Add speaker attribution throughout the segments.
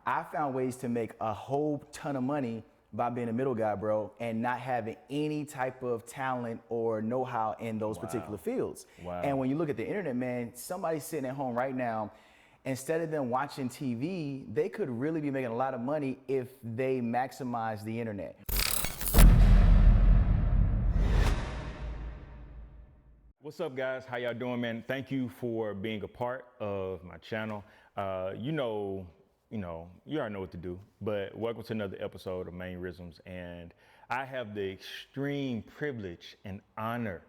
Speaker 1: I found ways to make a whole ton of money by being a middle guy, bro, and not having any type of talent or know-how in those particular fields.
Speaker 2: Wow.
Speaker 1: And when you look at the internet, man, somebody sitting at home right now, instead of them watching TV, they could really be making a lot of money if they maximize the internet.
Speaker 2: What's up, guys? How y'all doing, man? Thank you for being a part of my channel. You already know what to do, but welcome to another episode of Mannerisms. And I have the extreme privilege and honor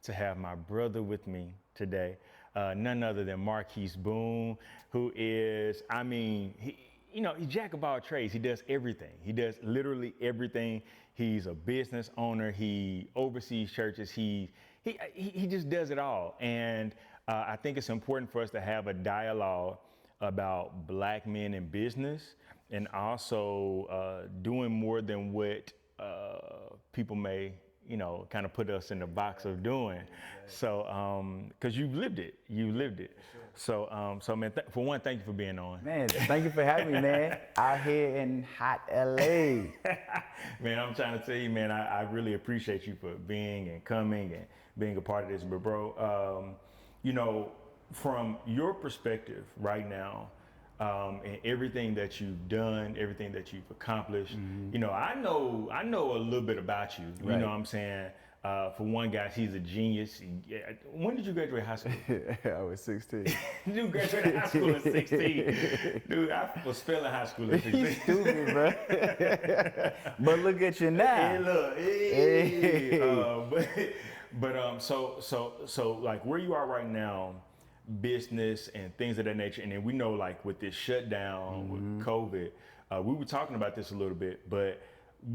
Speaker 2: to have my brother with me today, none other than Marquis Boone, who is, he's jack of all trades. He does everything. He does literally everything. He's a business owner. He oversees churches. He just does it all. And I think it's important for us to have a dialogue about Black men in business, and also doing more than what people may, kind of put us in the box of doing. So, because you've lived it. Sure. So man, for one, thank you for being on.
Speaker 1: Man, thank you for having me, man. Out here in hot LA.
Speaker 2: Man, I'm trying to tell you, man, I really appreciate you for being and coming and being a part of this. But bro, from your perspective right now, and everything that you've done, everything that you've accomplished, I know a little bit about you. You know what I'm saying? For one guy, he's a genius. When did you graduate high school?
Speaker 1: I was 16.
Speaker 2: You graduated high school at 16. Dude, I was failing high school at 16.
Speaker 1: You stupid, bro. But look at you now.
Speaker 2: So like where you are right now, business and things of that nature, and then we know like with this shutdown with COVID, we were talking about this a little bit, but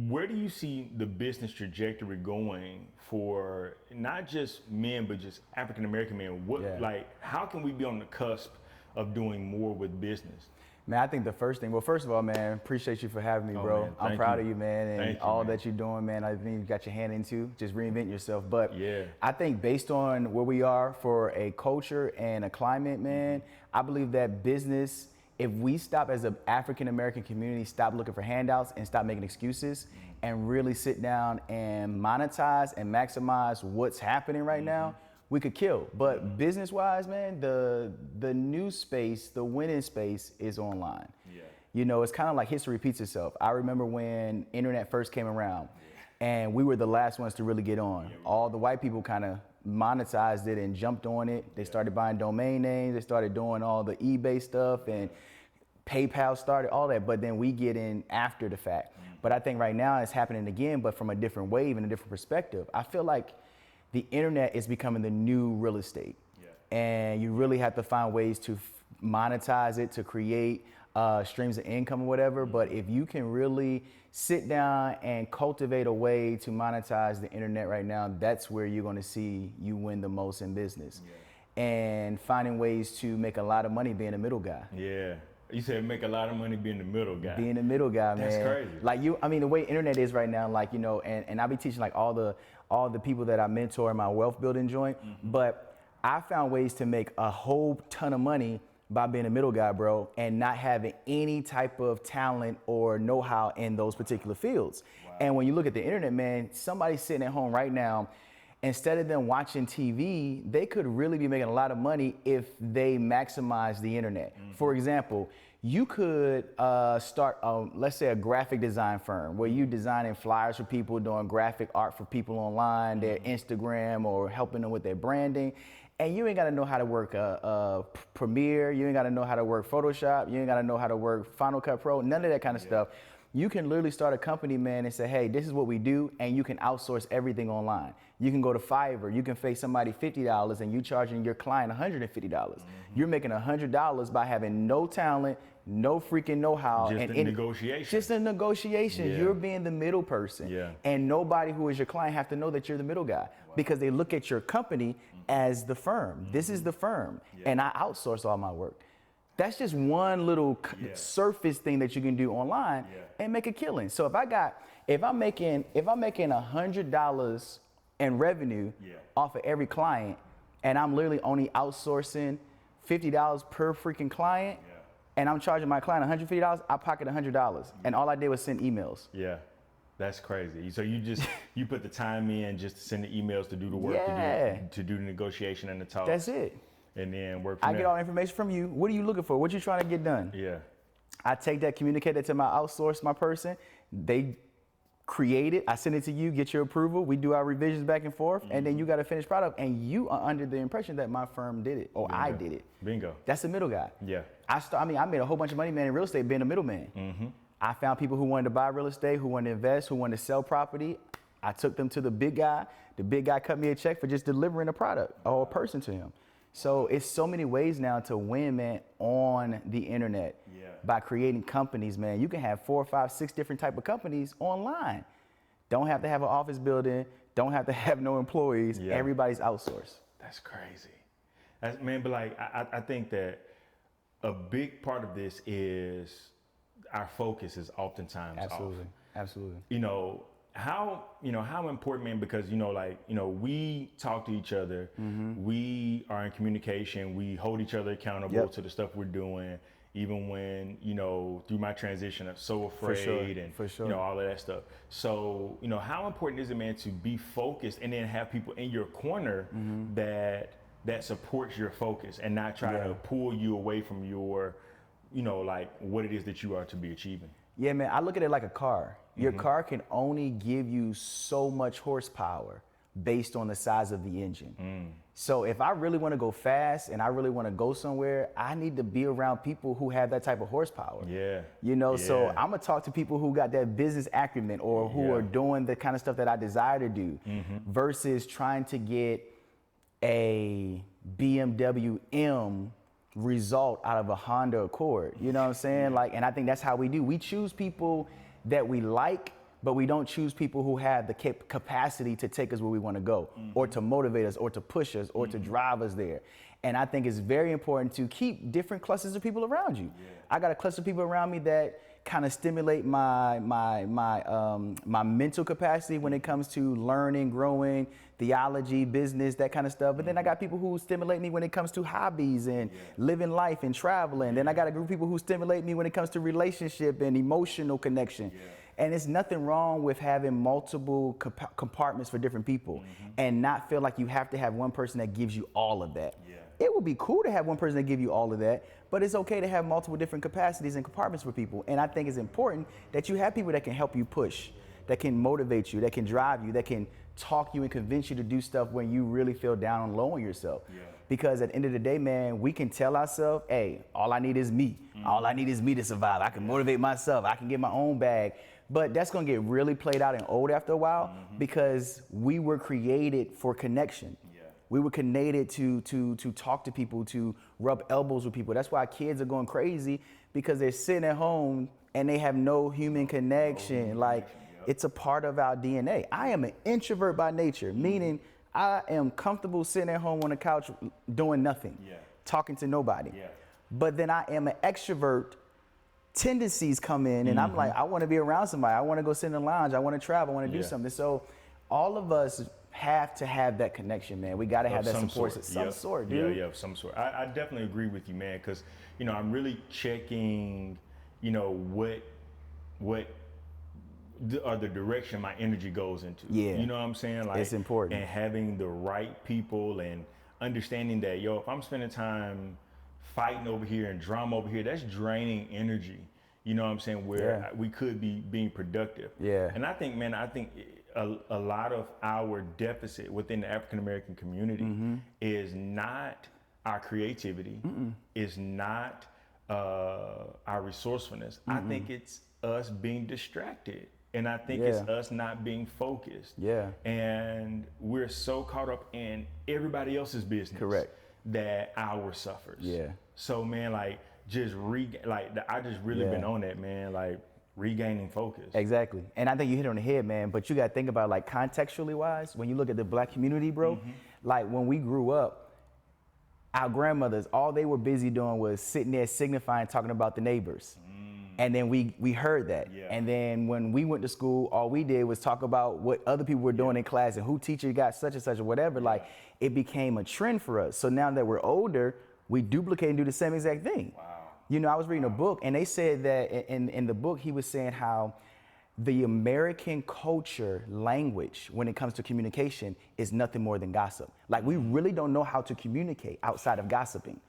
Speaker 2: where do you see the business trajectory going for not just men but just African American men? Like how can we be on the cusp of doing more with business?
Speaker 1: Man, I think the first thing, first of all, man, appreciate you for having me, bro. Man, I'm proud of you, man, and all that you're doing, man. I think you got your hand into, just reinvent yourself. But I think based on where we are for a culture and a climate, man, I believe that business, if we stop as an African-American community, stop looking for handouts and stop making excuses and really sit down and monetize and maximize what's happening right now, we could kill. But business-wise, man, the new space, the winning space is online. It's kind of like history repeats itself. I remember when internet first came around and we were the last ones to really get on. All the white people kind of monetized it and jumped on it. They started buying domain names. They started doing all the eBay stuff, and PayPal started, all that. But then we get in after the fact. But I think right now it's happening again, but from a different wave and a different perspective. I feel like the internet is becoming the new real estate. And you really have to find ways to monetize it, to create streams of income or whatever. But if you can really sit down and cultivate a way to monetize the internet right now, that's where you're going to see you win the most in business. And finding ways to make a lot of money being a middle guy.
Speaker 2: You said make a lot of money being the middle guy.
Speaker 1: Being the middle guy, man.
Speaker 2: That's crazy.
Speaker 1: Like the way internet is right now, like, and I be teaching like all the people that I mentor in my wealth building joint. But I found ways to make a whole ton of money by being a middle guy, bro, and not having any type of talent or know-how in those particular fields. And when you look at the internet, man, somebody sitting at home right now, instead of them watching TV, they could really be making a lot of money if they maximize the internet. For example, you could start, let's say, a graphic design firm where you designing flyers for people, doing graphic art for people online, their Instagram, or helping them with their branding. And you ain't got to know how to work Premiere. You ain't got to know how to work Photoshop. You ain't got to know how to work Final Cut Pro. None of that kind of stuff. You can literally start a company, man, and say, hey, this is what we do, and you can outsource everything online. You can go to Fiverr. You can pay somebody $50 and you charging your client $150. You're making $100 by having no talent, no freaking know-how.
Speaker 2: Just a negotiation.
Speaker 1: Just a negotiation. You're being the middle person. And nobody who is your client have to know that you're the middle guy because they look at your company as the firm. This is the firm, and I outsource all my work. That's just one little surface thing that you can do online and make a killing. So if I'm making $100 in revenue off of every client, and I'm literally only outsourcing $50 per freaking client, and I'm charging my client $150, I pocket $100, and all I did was send emails.
Speaker 2: Yeah. That's crazy. So you put the time in just to send the emails, to do the work, to do the negotiation and the talk.
Speaker 1: That's it.
Speaker 2: And then work from there.
Speaker 1: I get all the information from you. What are you looking for? What you trying to get done?
Speaker 2: Yeah.
Speaker 1: I take that, communicate it to my outsource, my person. They create it. I send it to you, get your approval. We do our revisions back and forth, and then you got a finished product. And you are under the impression that my firm did it, or
Speaker 2: Bingo.
Speaker 1: I did it.
Speaker 2: Bingo.
Speaker 1: That's the middle guy.
Speaker 2: Yeah.
Speaker 1: I made a whole bunch of money, man, in real estate being a middleman. I found people who wanted to buy real estate, who wanted to invest, who wanted to sell property. I took them to the big guy. The big guy cut me a check for just delivering a product or a person to him. So it's so many ways now to win, man, on the internet. By creating companies, man. You can have 4, 5, 6 different type of companies online. Don't have to have an office building. Don't have to have no employees. Yeah. Everybody's outsourced.
Speaker 2: That's crazy. Man, but like, I think that a big part of this is our focus is oftentimes
Speaker 1: Absolutely.
Speaker 2: off.
Speaker 1: Absolutely.
Speaker 2: How important, man, because, we talk to each other, we are in communication, we hold each other accountable to the stuff we're doing, even when, through my transition, I'm so afraid and, all of that stuff. So, how important is it, man, to be focused and then have people in your corner that supports your focus and not try to pull you away from your, like what it is that you are to be achieving?
Speaker 1: Yeah, man, I look at it like a car. Your car can only give you so much horsepower based on the size of the engine. So if I really want to go fast and I really want to go somewhere, I need to be around people who have that type of horsepower. So I'm going to talk to people who got that business acumen or who are doing the kind of stuff that I desire to do versus trying to get a BMW M result out of a Honda Accord. You know what I'm saying? And I think that's how we do. We choose people that we like, but we don't choose people who have the capacity to take us where we want to go or to motivate us or to push us or to drive us there. And I think it's very important to keep different clusters of people around you. I got a cluster of people around me that kind of stimulate my mental capacity when it comes to learning, growing, theology, business, that kind of stuff. But then I got people who stimulate me when it comes to hobbies and living life and traveling. Then I got a group of people who stimulate me when it comes to relationship and emotional connection. And it's nothing wrong with having multiple compartments for different people and not feel like you have to have one person that gives you all of that. It would be cool to have one person that give you all of that, but it's okay to have multiple different capacities and compartments for people. And I think it's important that you have people that can help you push, that can motivate you, that can drive you, that can talk you and convince you to do stuff when you really feel down and low on yourself. Because at the end of the day, man, we can tell ourselves, hey, all I need is me. All I need is me to survive. I can motivate myself. I can get my own bag. But that's going to get really played out and old after a while because we were created for connection. We were created to talk to people, to rub elbows with people. That's why kids are going crazy because they're sitting at home and they have no human connection. It's a part of our DNA. I am an introvert by nature, meaning I am comfortable sitting at home on the couch doing nothing, talking to nobody. But then I am an extrovert. Tendencies come in and I'm like, I want to be around somebody. I want to go sit in the lounge. I want to travel. I want to do something. So all of us have to have that connection, man. We got to have that support of some sort, dude.
Speaker 2: Of some sort. I definitely agree with you, man, because, I'm really checking, what the direction my energy goes into. You know what I'm saying?
Speaker 1: It's important.
Speaker 2: And having the right people and understanding that, if I'm spending time fighting over here and drama over here, that's draining energy. You know what I'm saying? Where we could be being productive. And I think, man, a lot of our deficit within the African American community is not our creativity, is not our resourcefulness. I think it's us being distracted. And I think it's us not being focused. And we're so caught up in everybody else's business that ours suffers. So, man, I just really been on that, man, regaining focus.
Speaker 1: Exactly. And I think you hit it on the head, man, but you got to think about contextually wise, when you look at the Black community, bro, when we grew up, our grandmothers, all they were busy doing was sitting there signifying, talking about the neighbors. And then we heard that. And then when we went to school, all we did was talk about what other people were doing in class and who teacher got such and such or whatever. It became a trend for us. So now that we're older, we duplicate and do the same exact thing. You know, I was reading a book, and they said that in the book, he was saying how the American culture language, when it comes to communication, is nothing more than gossip. Like, we really don't know how to communicate outside of gossiping.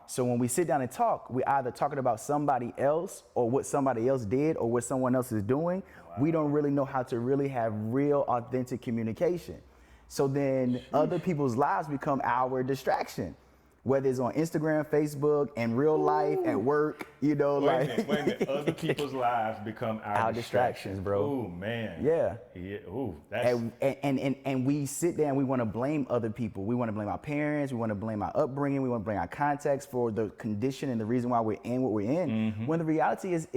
Speaker 1: So when we sit down and talk, we're either talking about somebody else or what somebody else did or what someone else is doing. Wow. We don't really know how to really have real, authentic communication. So then other people's lives become our distraction. Whether it's on Instagram, Facebook, in real life, at work, you know,
Speaker 2: wait a minute. Other people's lives become our distractions,
Speaker 1: bro.
Speaker 2: Oh man.
Speaker 1: Yeah.
Speaker 2: Ooh, that's...
Speaker 1: And we sit there and we want to blame other people. We want to blame our parents. We want to blame our upbringing. We want to blame our context for the condition and the reason why we're in what we're in. Mm-hmm. When the reality is,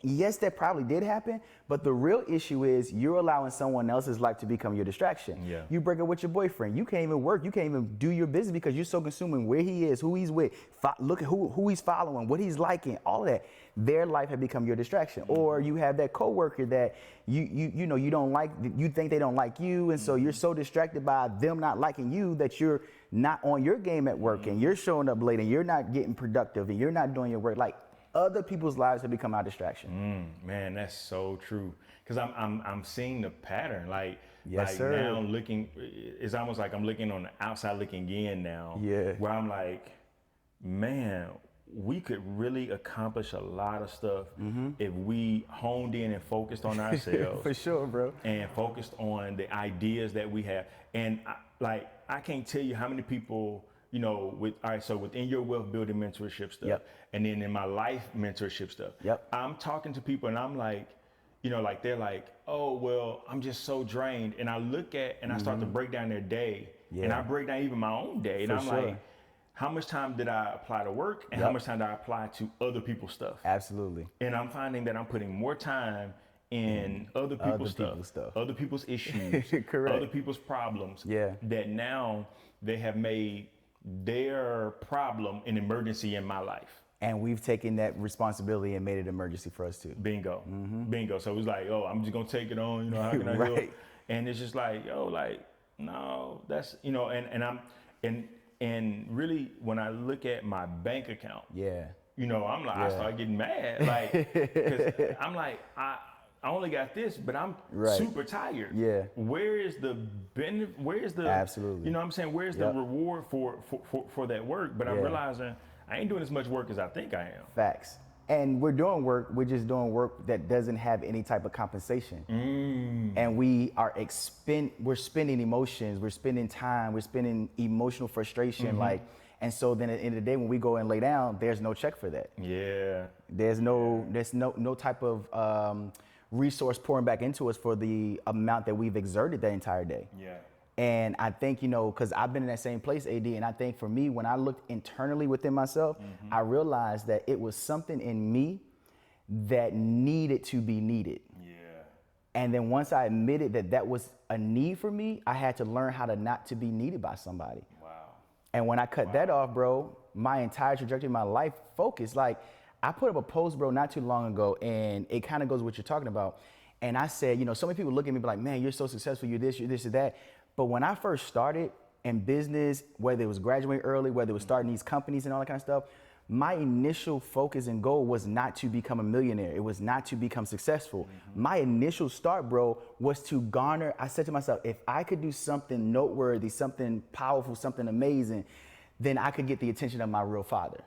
Speaker 1: yes, that probably did happen, but the real issue is you're allowing someone else's life to become your distraction.
Speaker 2: Yeah.
Speaker 1: You break up with your boyfriend. You can't even work. You can't even do your business because you're so consuming where he is, who he's with, look at who he's following, what he's liking, all of that. Their life had become your distraction. Mm-hmm. Or you have that coworker that you know you don't like, you think they don't like you, and so you're so distracted by them not liking you that you're not on your game at work, and you're showing up late and you're not getting productive and you're not doing your work. Like, other people's lives have become our distraction.
Speaker 2: Man, that's so true. Because I'm seeing the pattern. Like,
Speaker 1: yes,
Speaker 2: like
Speaker 1: sir.
Speaker 2: Now looking, it's almost like I'm looking on the outside looking in now.
Speaker 1: Yeah.
Speaker 2: Where I'm like, man, we could really accomplish a lot of stuff if we honed in and focused on ourselves.
Speaker 1: For sure, bro.
Speaker 2: And focused on the ideas that we have. And I can't tell you how many people, you know, so within your wealth building mentorship stuff,
Speaker 1: yep.
Speaker 2: and then in my life mentorship stuff,
Speaker 1: yep.
Speaker 2: I'm talking to people and I'm like, you know, like they're like, oh, well, I'm just so drained. And I look at, and I start to break down their day, and I break down even my own day. And I'm like, how much time did I apply to work, and how much time did I apply to other people's stuff?
Speaker 1: Absolutely.
Speaker 2: And I'm finding that I'm putting more time in other people's stuff, other people's issues,
Speaker 1: correct.
Speaker 2: Other people's problems.
Speaker 1: Yeah.
Speaker 2: That now they have made their problem an emergency in my life.
Speaker 1: And we've taken that responsibility and made it an emergency for us too.
Speaker 2: Bingo. Bingo. So it was like, oh, I'm just gonna take it on, you know, how can I
Speaker 1: right.
Speaker 2: help? And it's just like, yo, like, no, that's, you know, and really when I look at my bank account, you know, I'm like, I start getting mad. Like, cause I'm like, I only got this, but I'm super tired.
Speaker 1: Yeah.
Speaker 2: Where is the benefit? Where is the,
Speaker 1: absolutely,
Speaker 2: you know what I'm saying? Where's the reward for that work? But I'm realizing I ain't doing as much work as I think I am.
Speaker 1: Facts. And we're doing work, we're just doing work that doesn't have any type of compensation. And we are we're spending emotions, we're spending time, we're spending emotional frustration, like, and so then at the end of the day, when we go and lay down, there's no check for that.
Speaker 2: Yeah.
Speaker 1: There's no type of resource pouring back into us for the amount that we've exerted that entire day.
Speaker 2: Yeah.
Speaker 1: And I think, you know, because I've been in that same place, AD, and I think for me, when I looked internally within myself, I realized that it was something in me that needed to be needed.
Speaker 2: Yeah.
Speaker 1: And then once I admitted that that was a need for me, I had to learn how to not to be needed by somebody.
Speaker 2: Wow.
Speaker 1: And when I cut that off, bro, my entire trajectory of my life focused. Like, I put up a post, bro, not too long ago, and it kind of goes what you're talking about. And I said, you know, so many people look at me and be like, man, you're so successful, you're this, or that. But when I first started in business, whether it was graduating early, whether it was starting these companies and all that kind of stuff, my initial focus and goal was not to become a millionaire. It was not to become successful. My initial start, bro, was to garner. I said to myself, if I could do something noteworthy, something powerful, something amazing, then I could get the attention of my real father.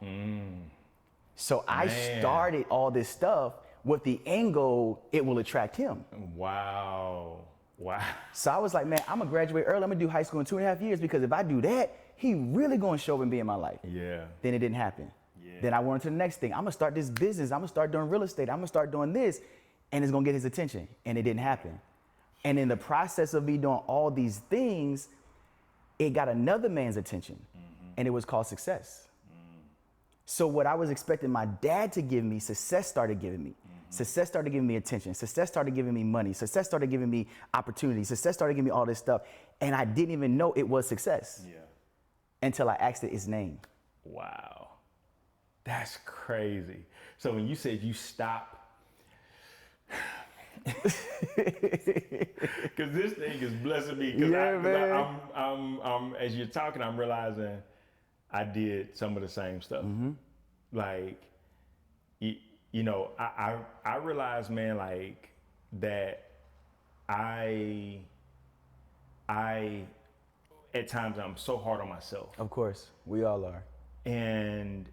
Speaker 1: So I started all this stuff with the end goal, it will attract him.
Speaker 2: Wow. Wow.
Speaker 1: So I was like, man, I'm gonna graduate early. I'm gonna do high school in 2.5 years, because if I do that, he really gonna show up and be in my life.
Speaker 2: Yeah.
Speaker 1: Then it didn't happen.
Speaker 2: Yeah.
Speaker 1: Then I went to the next thing. I'm gonna start this business. I'm gonna start doing real estate. I'm gonna start doing this, and it's gonna get his attention. And it didn't happen. And in the process of me doing all these things, it got another man's attention, and it was called success. So what I was expecting my dad to give me, success started giving me. Success started giving me attention. Success started giving me money. Success started giving me opportunities. Success started giving me all this stuff. And I didn't even know it was success until I asked it its name.
Speaker 2: Wow. That's crazy. So when you said you stop, because this thing is blessing me. I'm as you're talking, I'm realizing I did some of the same stuff. Like, you know, I realize, man, like that I at times I'm so hard on myself.
Speaker 1: Of course, we all are.
Speaker 2: And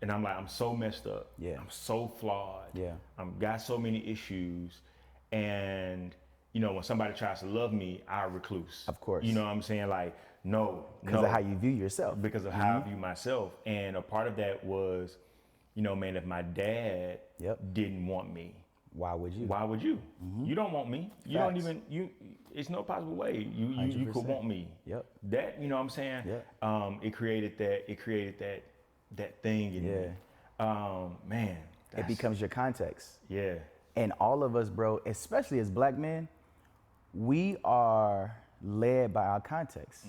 Speaker 2: I'm like, I'm so messed up.
Speaker 1: Yeah.
Speaker 2: I'm so flawed.
Speaker 1: Yeah.
Speaker 2: I'm got so many issues. And, you know, when somebody tries to love me, I recluse.
Speaker 1: Of course.
Speaker 2: You know what I'm saying? Like, no.
Speaker 1: Because of how you view yourself.
Speaker 2: Because of how I view myself. And a part of that was, you know, man, if my dad didn't want me,
Speaker 1: why would you?
Speaker 2: Why would you? You don't want me. You don't even, it's no possible way you could want me.
Speaker 1: Yep.
Speaker 2: That, you know what I'm saying? It created that thing in me. Man.
Speaker 1: It becomes your context.
Speaker 2: Yeah.
Speaker 1: And all of us, bro, especially as black men, we are led by our context.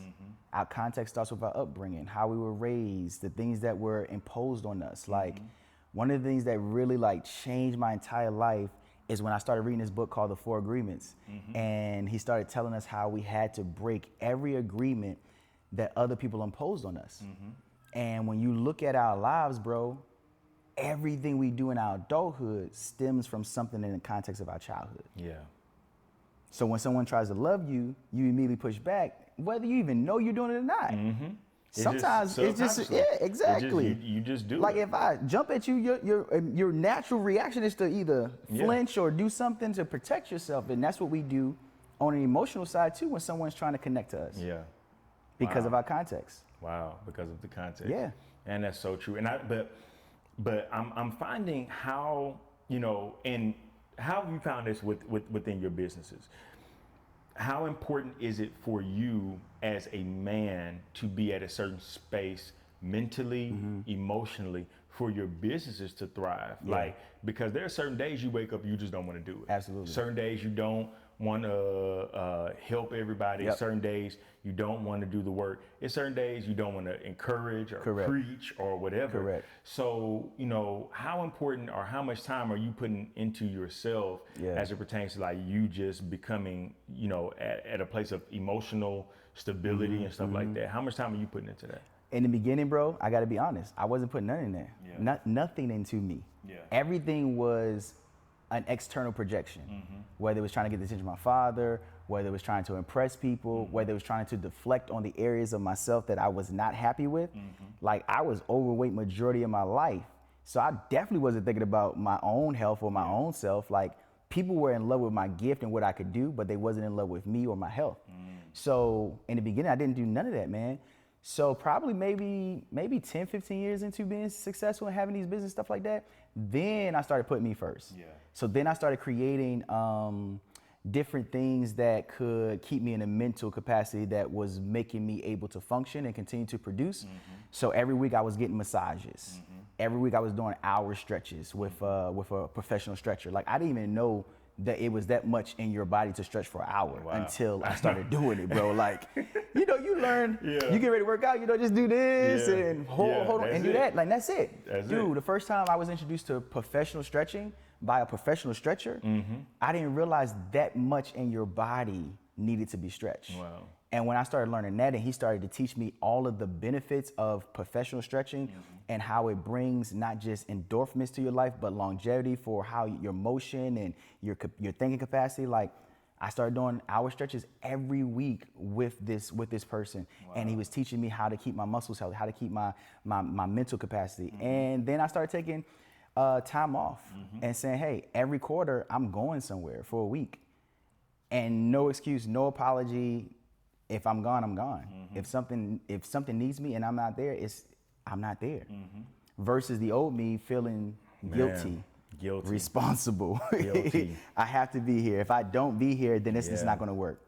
Speaker 1: Our context starts with our upbringing, how we were raised, the things that were imposed on us. Like, one of the things that really like changed my entire life is when I started reading this book called The Four Agreements. And he started telling us how we had to break every agreement that other people imposed on us. And when you look at our lives, bro, everything we do in our adulthood stems from something in the context of our childhood.
Speaker 2: Yeah.
Speaker 1: So when someone tries to love you, you immediately push back, whether you even know you're doing it or not. Sometimes it's just yeah, exactly.
Speaker 2: You just do
Speaker 1: like
Speaker 2: it.
Speaker 1: If I jump at you, your natural reaction is to either flinch or do something to protect yourself, and that's what we do on an emotional side too when someone's trying to connect to us.
Speaker 2: Yeah.
Speaker 1: Because of our context.
Speaker 2: Wow, because of the context.
Speaker 1: Yeah.
Speaker 2: And that's so true. And but I'm finding how, you know, and how have you found this within your businesses? How important is it for you as a man to be at a certain space mentally, emotionally, for your businesses to thrive? Like, because there are certain days you wake up, you just don't want to do it.
Speaker 1: Absolutely.
Speaker 2: Certain days you don't want to help everybody. Certain days you don't want to do the work. It's certain days you don't want to encourage or preach or whatever. So, you know, how important or how much time are you putting into yourself as it pertains to like you just becoming, you know, at a place of emotional stability and stuff like that? How much time are you putting into that?
Speaker 1: In the beginning, bro, I got to be honest. I wasn't putting nothing in there. Nothing into me. Everything was an external projection, whether it was trying to get the attention of my father, whether it was trying to impress people, whether it was trying to deflect on the areas of myself that I was not happy with. Like, I was overweight majority of my life. So I definitely wasn't thinking about my own health or my own self. Like, people were in love with my gift and what I could do, but they wasn't in love with me or my health. So in the beginning, I didn't do none of that, man. So probably maybe 10, 15 years into being successful and having these business stuff like that, then I started putting me first. So then I started creating different things that could keep me in a mental capacity that was making me able to function and continue to produce. So every week I was getting massages. Every week I was doing hour stretches with a professional stretcher. Like, I didn't even know that it was that much in your body to stretch for an hour until I started doing it, bro. Like, you know, you learn, you get ready to work out, you know, just do this and hold on and do that. Like, that's it. Dude, the first time I was introduced to professional stretching by a professional stretcher, I didn't realize that much in your body needed to be stretched. And when I started learning that, and he started to teach me all of the benefits of professional stretching and how it brings not just endorphins to your life, but longevity for how your motion and your thinking capacity. Like, I started doing hour stretches every week with this person. And he was teaching me how to keep my muscles healthy, how to keep my mental capacity. And then I started taking time off and saying, hey, every quarter I'm going somewhere for a week. And no excuse, no apology. If I'm gone, I'm gone. If something needs me and I'm not there, I'm not there. Versus the old me feeling guilty, responsible. I have to be here. If I don't be here, then it's not gonna work.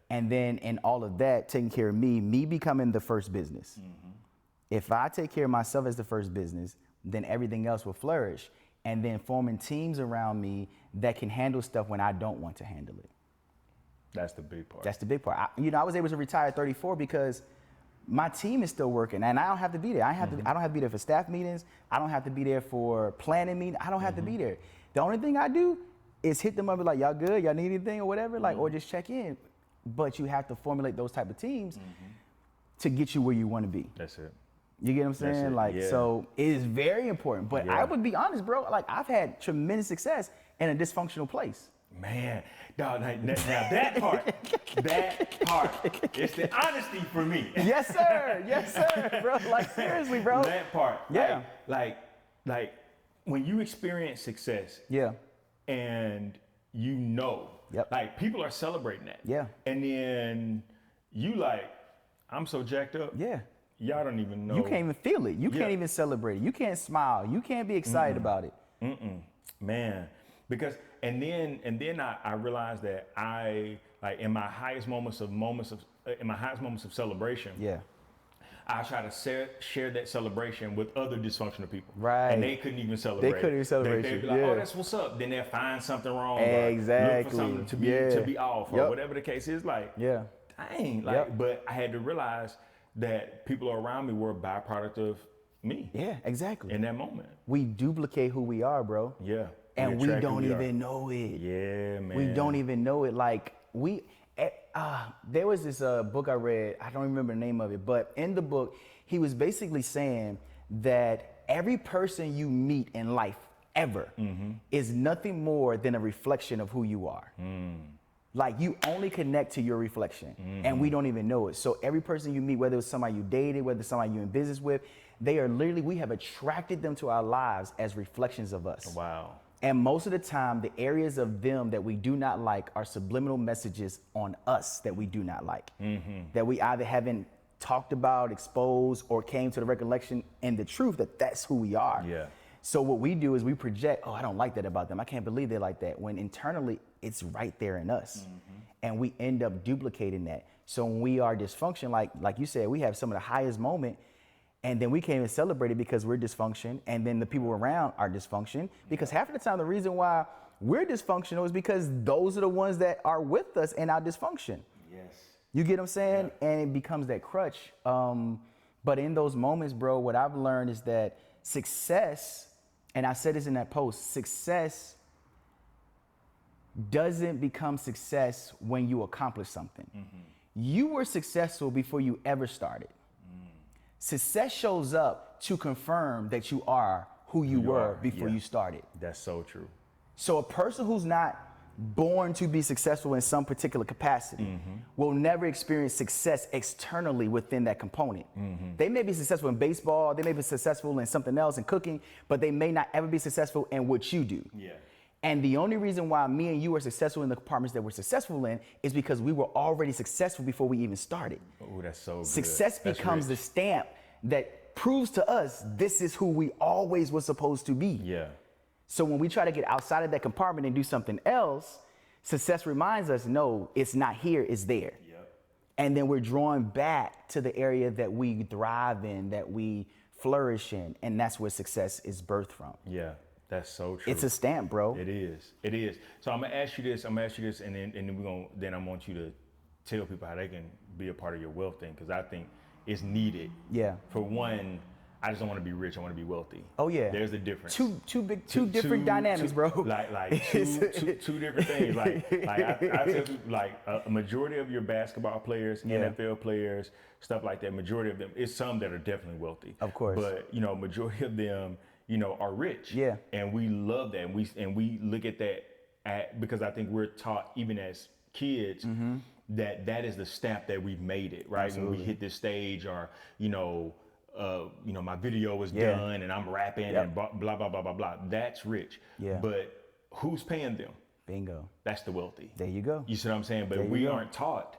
Speaker 1: And then in all of that, taking care of me becoming the first business. If I take care of myself as the first business, then everything else will flourish. And then forming teams around me that can handle stuff when I don't want to handle it.
Speaker 2: That's the big part.
Speaker 1: That's the big part. I was able to retire at 34 because my team is still working, and I don't have to be there. I don't have to be there for staff meetings. I don't have to be there for planning meetings. I don't have to be there. The only thing I do is hit them up and like, y'all good? Y'all need anything or whatever? Like, or just check in. But you have to formulate those type of teams to get you where you want to be.
Speaker 2: That's it.
Speaker 1: You get what I'm saying? Like, so it is very important. But I would be honest, bro. Like, I've had tremendous success in a dysfunctional place.
Speaker 2: Man, dog, now that part, it's the honesty for me.
Speaker 1: Yes, sir, bro. Like, seriously, bro.
Speaker 2: That part, like when you experience success, and you know, like people are celebrating that, and then you like, I'm so jacked up, y'all don't even know.
Speaker 1: You can't even feel it. You can't even celebrate it. You can't smile. You can't be excited about it.
Speaker 2: Man, because and then I realized that I like in my highest moments of celebration. I try to share that celebration with other dysfunctional people.
Speaker 1: Right.
Speaker 2: And they couldn't even celebrate.
Speaker 1: They couldn't even celebrate.
Speaker 2: They'd be like, oh, that's what's up. Then they'll find something wrong.
Speaker 1: Exactly.
Speaker 2: Or look for something to be off or whatever the case is. Like, dang. Like, but I had to realize that people around me were a byproduct of me.
Speaker 1: Yeah, exactly.
Speaker 2: In that moment.
Speaker 1: We duplicate who we are, bro.
Speaker 2: Yeah.
Speaker 1: And we don't even know it.
Speaker 2: Yeah, man.
Speaker 1: We don't even know it. Like, there was this book I read, I don't remember the name of it, but in the book, he was basically saying that every person you meet in life ever is nothing more than a reflection of who you are. Like, you only connect to your reflection, and we don't even know it. So every person you meet, whether it's somebody you dated, whether it's somebody you're in business with, they are literally, we have attracted them to our lives as reflections of us.
Speaker 2: Wow.
Speaker 1: And most of the time, the areas of them that we do not like are subliminal messages on us that we do not like. That we either haven't talked about, exposed, or came to the recollection and the truth that that's who we are.
Speaker 2: Yeah.
Speaker 1: So what we do is we project, oh, I don't like that about them. I can't believe they're like that. When internally, it's right there in us. And we end up duplicating that. So when we are dysfunction, like you said, we have some of the highest moment, and then we can't even celebrate it because we're dysfunction, and then the people around are dysfunction. Because half of the time, the reason why we're dysfunctional is because those are the ones that are with us in our dysfunction.
Speaker 2: Yes.
Speaker 1: You get what I'm saying? And it becomes that crutch. But in those moments, bro, what I've learned is that success, and I said this in that post, success doesn't become success when you accomplish something. You were successful before you ever started. Success shows up to confirm that you are who you were before you started.
Speaker 2: That's so true.
Speaker 1: So a person who's not born to be successful in some particular capacity will never experience success externally within that component. They may be successful in baseball, they may be successful in something else, in cooking, but they may not ever be successful in what you do. And the only reason why me and you are successful in the departments that we're successful in is because we were already successful before we even started.
Speaker 2: Oh, that's so good.
Speaker 1: Success becomes the stamp that proves to us this is who we always were supposed to be. So when we try to get outside of that compartment and do something else, success reminds us, no, it's not here, it's there. And then we're drawn back to the area that we thrive in, that we flourish in, and that's where success is birthed from.
Speaker 2: That's so true.
Speaker 1: It's a stamp, bro.
Speaker 2: It is. So I'm gonna ask you this, and then I want you to tell people how they can be a part of your wealth thing, because I think it's needed. For one, I just don't want to be rich. I want to be wealthy.
Speaker 1: Oh yeah.
Speaker 2: There's a difference.
Speaker 1: Two different dynamics, bro.
Speaker 2: Like two different things. I tell people, like a majority of your basketball players, NFL players, stuff like that. Majority of them, it's some that are definitely wealthy.
Speaker 1: Of course.
Speaker 2: But majority of them, are rich. And we love that. And we look at that because I think we're taught even as kids that is the stamp that we've made it, right? Absolutely. When we hit this stage, or my video was done and I'm rapping and blah blah blah blah blah. That's rich. But who's paying them?
Speaker 1: Bingo.
Speaker 2: That's the wealthy.
Speaker 1: There you go.
Speaker 2: You see what I'm saying? But we aren't taught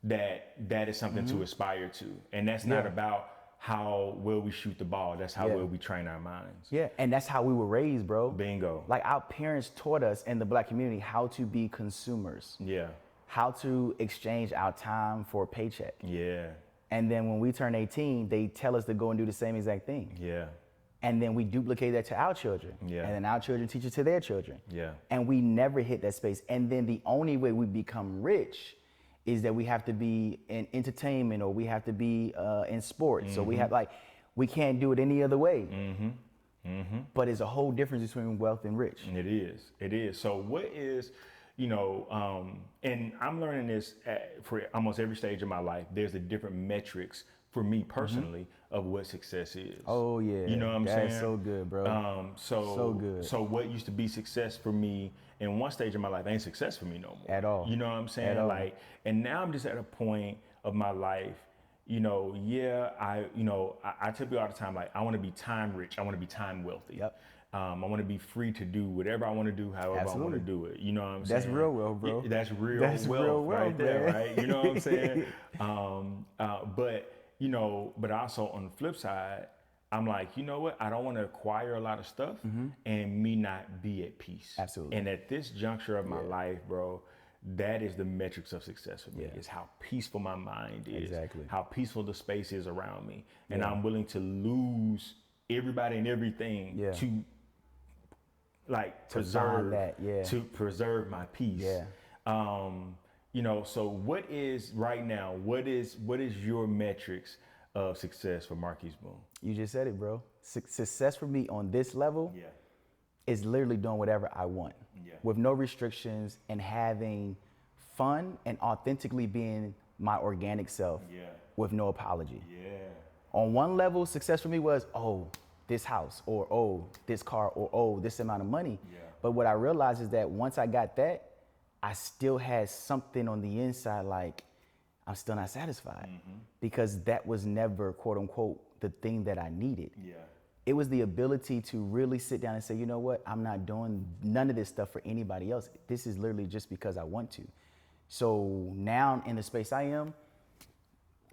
Speaker 2: that is something to aspire to, and that's not about how well we shoot the ball. That's how well we train our minds.
Speaker 1: And that's how we were raised, bro.
Speaker 2: Bingo.
Speaker 1: Like, our parents taught us in the Black community how to be consumers. How to exchange our time for a paycheck. And then when we turn 18, they tell us to go and do the same exact thing. And then we duplicate that to our children. And then our children teach it to their children. And we never hit that space. And then the only way we become rich is that we have to be in entertainment, or we have to be in sports. So we have, we can't do it any other way. But it's a whole difference between wealth and rich.
Speaker 2: It is. So what is, and I'm learning this for almost every stage of my life. There's the different metrics for me personally of what success is.
Speaker 1: Oh yeah.
Speaker 2: You know what I'm saying?
Speaker 1: That's so good, bro. So good.
Speaker 2: So what used to be success for me in one stage of my life ain't success for me no more.
Speaker 1: At all.
Speaker 2: You know what I'm saying?
Speaker 1: At all.
Speaker 2: Like, and now I'm just at a point of my life, you know, I tell people all the time, like, I want to be time rich. I want to be time wealthy.
Speaker 1: Yep.
Speaker 2: I want to be free to do whatever I want to do, however I want to do it. You know what I'm saying?
Speaker 1: That's real wealth, bro.
Speaker 2: That's real wealth right there, right? You know what I'm saying? But, you know, but also on the flip side, I'm like, you know what? I don't want to acquire a lot of stuff and me not be at peace.
Speaker 1: Absolutely.
Speaker 2: And at this juncture of my life, bro, that is the metrics of success for me. Is how peaceful my mind is. Exactly. How peaceful the space is around me. And I'm willing to lose everybody and everything to like preserve that, to preserve my peace. You know, so what is right now, what is your metrics of success for Marquis Boone?
Speaker 1: You just said it, bro. Success for me on this level is literally doing whatever I want with no restrictions and having fun and authentically being my organic self with no apology. On one level, success for me was, oh, this house, or oh, this car, or oh, this amount of money. But what I realized is that once I got that, I still had something on the inside, like I'm still not satisfied because that was never, quote unquote, the thing that I needed. It was the ability to really sit down and say, you know what, I'm not doing none of this stuff for anybody else. This is literally just because I want to. So now in the space I am,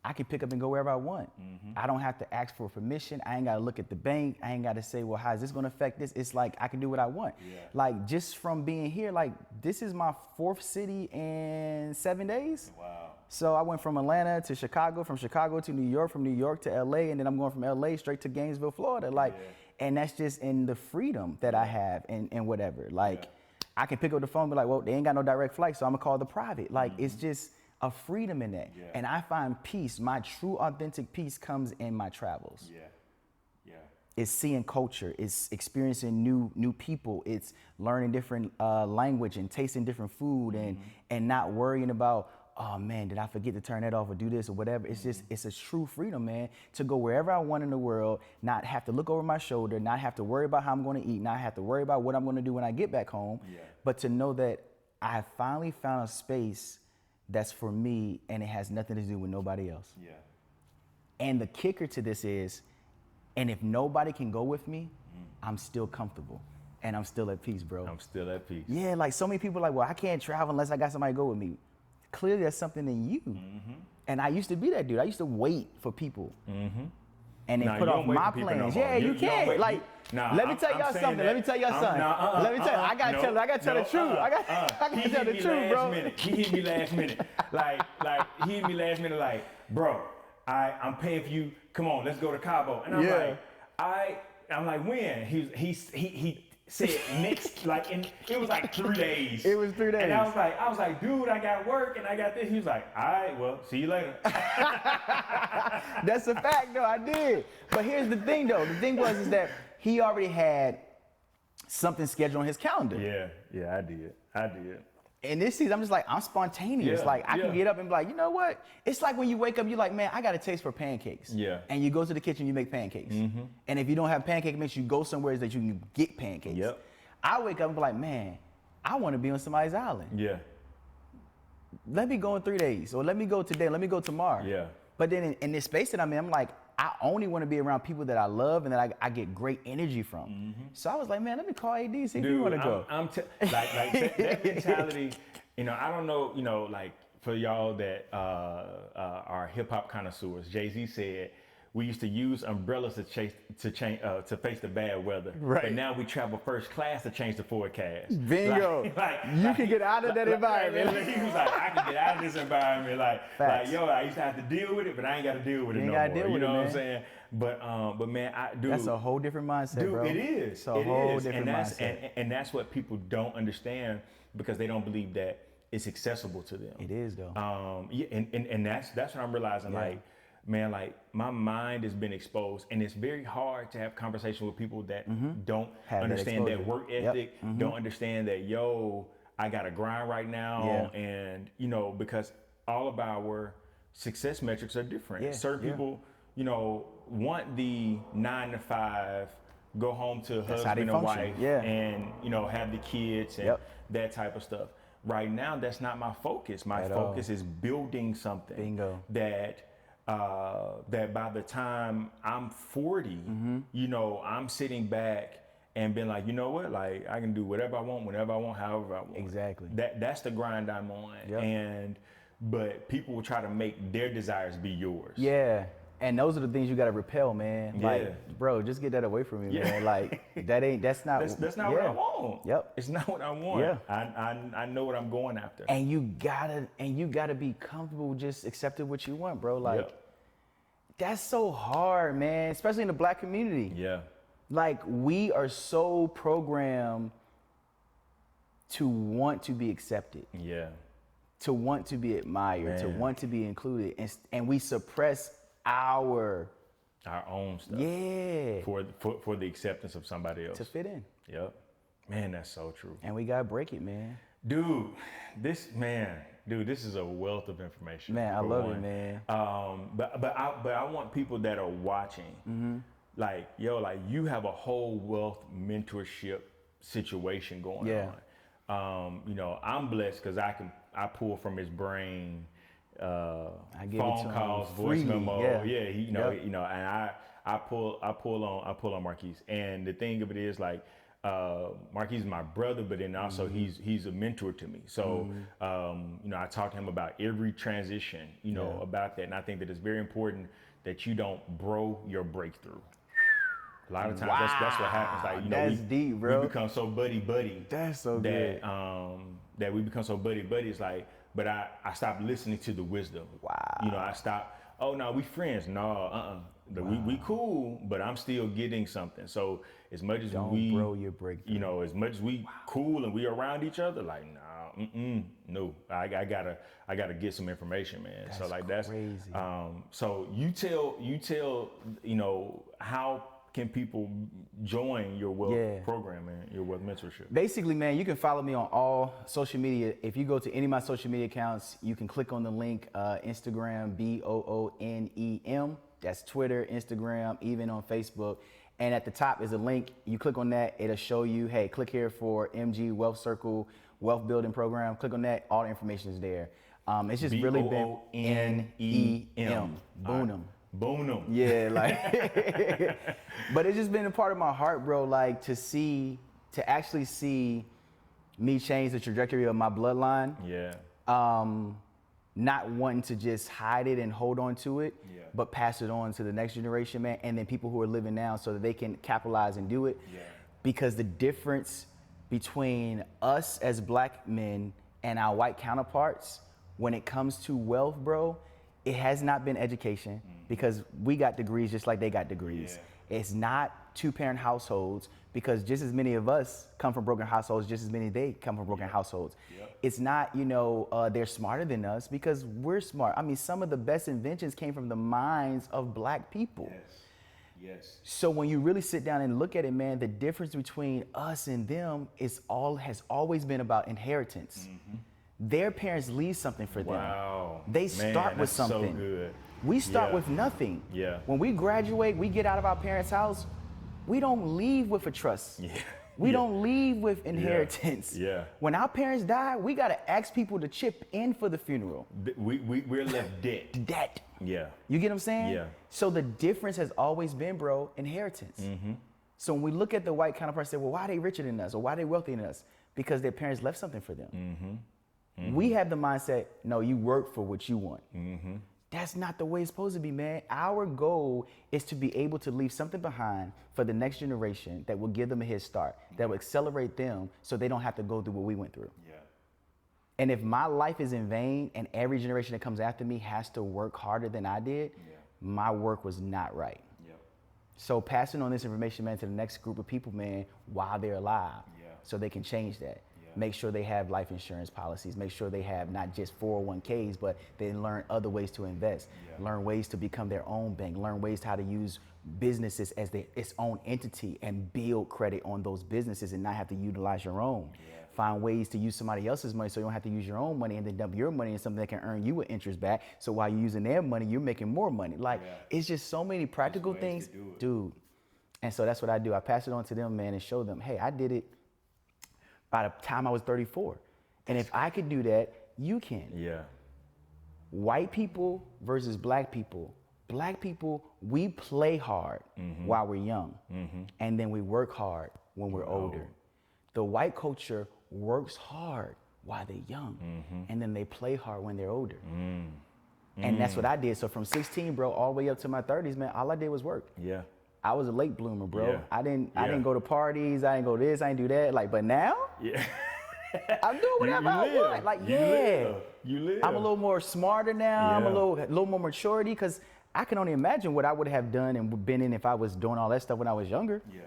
Speaker 1: I can pick up and go wherever I want. I don't have to ask for permission. I ain't got to look at the bank. I ain't got to say, well, how is this going to affect this? It's like, I can do what I want. Like just from being here, like this is my 4th city in 7 days. Wow. So I went from Atlanta to Chicago, from Chicago to New York, from New York to LA, and then I'm going from LA straight to Gainesville, Florida. Like, and that's just in the freedom that I have and whatever. Like, I can pick up the phone and be like, well, they ain't got no direct flight, so I'm gonna call the private. Like, it's just a freedom in that. And I find peace, my true authentic peace comes in my travels. It's seeing culture, it's experiencing new people, it's learning different language and tasting different food and not worrying about, oh man, did I forget to turn that off or do this or whatever. It's just, it's a true freedom, man, to go wherever I want in the world, not have to look over my shoulder, not have to worry about how I'm gonna eat, not have to worry about what I'm gonna do when I get back home, but to know that I have finally found a space that's for me and it has nothing to do with nobody else. And the kicker to this is, and if nobody can go with me, I'm still comfortable and I'm still at peace, bro.
Speaker 2: I'm still at peace.
Speaker 1: Yeah, like so many people are like, well, I can't travel unless I got somebody to go with me. Clearly there's something in you. And I used to be that dude. I used to wait for people. And then put off my plans. No, you can't. Let me tell y'all something. Let me tell y'all something. Let me tell you, I gotta tell the truth. I gotta tell the truth, bro.
Speaker 2: He hit me last minute. He hit me last minute like, bro, I'm paying for you. Come on, let's go to Cabo. And I'm like, when? He said next, it was like 3 days.
Speaker 1: It was 3 days.
Speaker 2: And I was like, dude, I got work and I got this. He was like, all right, well, see you later.
Speaker 1: That's a fact, though. I did. But here's the thing, though. The thing is that he already had something scheduled on his calendar.
Speaker 2: Yeah, I did.
Speaker 1: And this season, I'm just like, I'm spontaneous. I can get up and be like, you know what? It's like when you wake up, you're like, man, I got a taste for pancakes. And you go to the kitchen, you make pancakes. And if you don't have pancake mix, you go somewhere that you can get pancakes. I wake up and be like, man, I want to be on somebody's island. Let me go in 3 days, or let me go today, let me go tomorrow. But then in this space that I'm in, I'm like, I only want to be around people that I love and that I get great energy from. So I was like, man, let me call AD, see if you want to go.
Speaker 2: That mentality, I don't know, for y'all that are hip hop connoisseurs, Jay-Z said, we used to use umbrellas to face the bad weather. But now we travel first class to change the forecast.
Speaker 1: Bingo. You can get out of that environment.
Speaker 2: He was like, I can get out of this environment. I used to have to deal with it, but I ain't got to deal with it no more. You know what I'm saying? But man,
Speaker 1: that's a whole different mindset, bro.
Speaker 2: It is.
Speaker 1: It's a whole different mindset.
Speaker 2: And that's what people don't understand because they don't believe that it's accessible to them.
Speaker 1: It is, though.
Speaker 2: And that's what I'm realizing. Man, my mind has been exposed, and it's very hard to have conversation with people that don't understand that work ethic, don't understand that, I got to grind right now, and because all of our success metrics are different. Certain people want the 9 to 5, go home to
Speaker 1: That's how they
Speaker 2: husband and
Speaker 1: function.
Speaker 2: wife, and have the kids and that type of stuff. Right now, that's not my focus. My focus is building something.
Speaker 1: Bingo.
Speaker 2: That by the time I'm 40, I'm sitting back and being like, you know what, like I can do whatever I want, whenever I want, however I want.
Speaker 1: Exactly.
Speaker 2: That's the grind I'm on. But people will try to make their desires be yours.
Speaker 1: Yeah. And those are the things you got to repel, man. Like, bro, just get that away from me, man. Like, that's not
Speaker 2: what I want.
Speaker 1: Yep.
Speaker 2: It's not what I want.
Speaker 1: Yeah.
Speaker 2: I know what I'm going after.
Speaker 1: And you gotta be comfortable just accepting what you want, bro. Like, that's so hard, man, especially in the Black community.
Speaker 2: Yeah.
Speaker 1: Like, we are so programmed to want to be accepted.
Speaker 2: Yeah.
Speaker 1: To want to be admired, to want to be included. And we suppress our
Speaker 2: own stuff.
Speaker 1: Yeah.
Speaker 2: For the acceptance of somebody else.
Speaker 1: To fit in.
Speaker 2: Yep. Man, that's so true.
Speaker 1: And we gotta break it, man.
Speaker 2: Dude, this is a wealth of information.
Speaker 1: Man, I love it, man.
Speaker 2: But I want people that are watching, like, you have a whole wealth mentorship situation going on. I'm blessed because I pull from his brain.
Speaker 1: I give
Speaker 2: phone
Speaker 1: it to
Speaker 2: calls,
Speaker 1: him
Speaker 2: voice
Speaker 1: freely.
Speaker 2: memo, and I pull on Marquis. And the thing of it is, like, Marquis is my brother, but then also he's a mentor to me. So I talk to him about every transition, about that, and I think that it's very important that you don't bro your breakthrough. A lot of times that's what happens. Like,
Speaker 1: that's deep, bro.
Speaker 2: We become so buddy.
Speaker 1: That's so good.
Speaker 2: That we become so buddy. It's like, but I stopped listening to the wisdom.
Speaker 1: Wow.
Speaker 2: I stopped. Oh no, we friends. No, we cool, but I'm still getting something. So as much as
Speaker 1: don't bro your breakthrough.
Speaker 2: As much as we cool and we around each other, like no, I gotta get some information, man.
Speaker 1: That's
Speaker 2: so like that's
Speaker 1: crazy.
Speaker 2: So you tell how can people join your wealth program and your wealth mentorship?
Speaker 1: Basically, man, you can follow me on all social media. If you go to any of my social media accounts, you can click on the link, Instagram, BOONEM. That's Twitter, Instagram, even on Facebook. And at the top is a link. You click on that, it'll show you, hey, click here for MG Wealth Circle Wealth Building Program. Click on that, all the information is there. It's just really been BOONEM. Boone.
Speaker 2: Boom.
Speaker 1: Yeah, like, but it's just been a part of my heart, bro, like to actually see me change the trajectory of my bloodline.
Speaker 2: Yeah.
Speaker 1: Not wanting to just hide it and hold on to it, but pass it on to the next generation, man, and then people who are living now so that they can capitalize and do it.
Speaker 2: Yeah.
Speaker 1: Because the difference between us as Black men and our white counterparts when it comes to wealth, bro, it has not been education, because we got degrees just like they got degrees. Yeah. It's not two-parent households, because just as many of us come from broken households, just as many they come from broken households. Yep. It's not, they're smarter than us, because we're smart. I mean, some of the best inventions came from the minds of Black people.
Speaker 2: Yes.
Speaker 1: So when you really sit down and look at it, man, the difference between us and them has always been about inheritance. Their parents leave something for them.
Speaker 2: Wow.
Speaker 1: They start with something.
Speaker 2: So good.
Speaker 1: We start with nothing.
Speaker 2: Yeah.
Speaker 1: When we graduate, we get out of our parents' house, we don't leave with a trust.
Speaker 2: Yeah.
Speaker 1: We don't leave with inheritance.
Speaker 2: Yeah.
Speaker 1: When our parents die, we gotta ask people to chip in for the funeral.
Speaker 2: We're left debt.
Speaker 1: Debt.
Speaker 2: Yeah.
Speaker 1: You get what I'm saying?
Speaker 2: Yeah.
Speaker 1: So the difference has always been, bro, inheritance. So when we look at the white counterparts, say, well, why are they richer than us, or why are they wealthier than us? Because their parents left something for them. We have the mindset, no, you work for what you want. That's not the way it's supposed to be, man. Our goal is to be able to leave something behind for the next generation that will give them a head start, that will accelerate them so they don't have to go through what we went through. Yeah. And if my life is in vain and every generation that comes after me has to work harder than I did, my work was not right. So passing on this information, man, to the next group of people, man, while they're alive, so they can change that. Make sure they have life insurance policies. Make sure they have not just 401ks, but they learn other ways to invest, learn ways to become their own bank, learn ways how to use businesses as its own entity and build credit on those businesses and not have to utilize your own. find ways to use somebody else's money so you don't have to use your own money and then dump your money in something that can earn you an interest back. So while you're using their money, you're making more money. Like, it's just so many practical things, dude. And so that's what I do. I pass it on to them, man, and show them, hey, I did it by the time I was 34. And if I could do that, you can.
Speaker 2: Yeah.
Speaker 1: White people versus black people. Black people, we play hard while we're young, and then we work hard when we're older. The white culture works hard while they're young, and then they play hard when they're older. And that's what I did. So from 16, bro, all the way up to my 30s, man, all I did was work.
Speaker 2: Yeah.
Speaker 1: I was a late bloomer, bro. I didn't go to parties. I didn't go this. I didn't do that. Like, but now, I'm doing whatever I want. Like,
Speaker 2: You live.
Speaker 1: I'm a little more smarter now. I'm a little more maturity, because I can only imagine what I would have done and been in if I was doing all that stuff when I was younger.
Speaker 2: Yeah.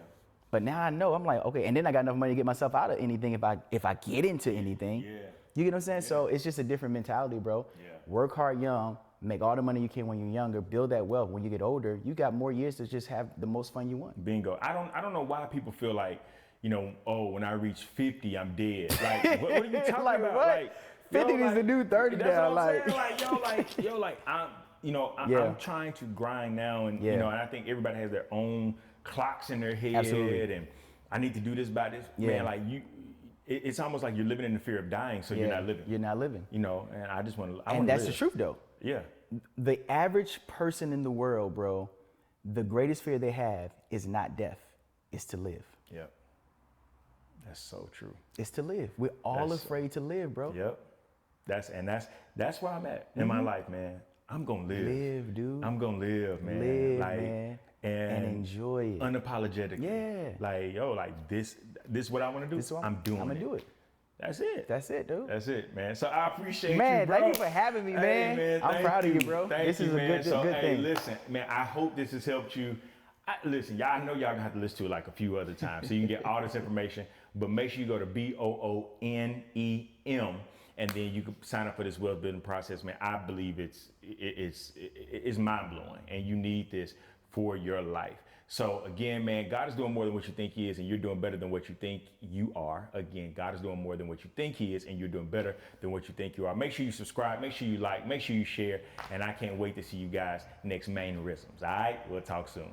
Speaker 1: But now I know. I'm like, okay, and then I got enough money to get myself out of anything if I get into anything.
Speaker 2: Yeah.
Speaker 1: You get what I'm saying? Yeah. So it's just a different mentality, bro. Yeah. Work hard young, make all the money you can when you're younger, build that wealth. When you get older, you got more years to just have the most fun you want.
Speaker 2: Bingo. I don't know why people feel like, you know, oh, when I reach 50, I'm dead. Like, what are you talking
Speaker 1: like,
Speaker 2: about?
Speaker 1: What? Like, 50 is the new 30 now.
Speaker 2: I'm trying to grind now, and you know, and I think everybody has their own clocks in their head.
Speaker 1: Absolutely.
Speaker 2: And I need to do this by this. Yeah. Man, like it's almost like you're living in the fear of dying, so you're not living.
Speaker 1: You're not living.
Speaker 2: You know, and I just want to.
Speaker 1: And that's the truth, though.
Speaker 2: Yeah.
Speaker 1: The average person in the world, bro, the greatest fear they have is not death, it's to live.
Speaker 2: Yep. That's so true.
Speaker 1: It's to live. We're all afraid to live, bro.
Speaker 2: Yep. That's where I'm at in my life, man. I'm gonna live.
Speaker 1: Live, dude.
Speaker 2: I'm gonna live, man.
Speaker 1: Live, man. And enjoy it.
Speaker 2: Unapologetically.
Speaker 1: Yeah.
Speaker 2: Like, yo, like this is what I want to do. I'm doing it.
Speaker 1: I'm gonna do it.
Speaker 2: That's it.
Speaker 1: That's it, dude.
Speaker 2: That's it, man. So I appreciate you,
Speaker 1: bro.
Speaker 2: bro.
Speaker 1: Thank you for having me, man.
Speaker 2: Hey, man,
Speaker 1: I'm proud of you, bro.
Speaker 2: This is a good
Speaker 1: thing.
Speaker 2: Hey, listen, man, I hope this has helped you. Listen, y'all, I know y'all gonna have to listen to it like a few other times so you can get all this information, but make sure you go to BOONEM, and then you can sign up for this wealth building process, man. I believe it's mind blowing, and you need this for your life. So again, man, God is doing more than what you think he is, and you're doing better than what you think you are. Again, God is doing more than what you think he is, and you're doing better than what you think you are. Make sure you subscribe, make sure you like, make sure you share, and I can't wait to see you guys next Mannerisms. All right, we'll talk soon.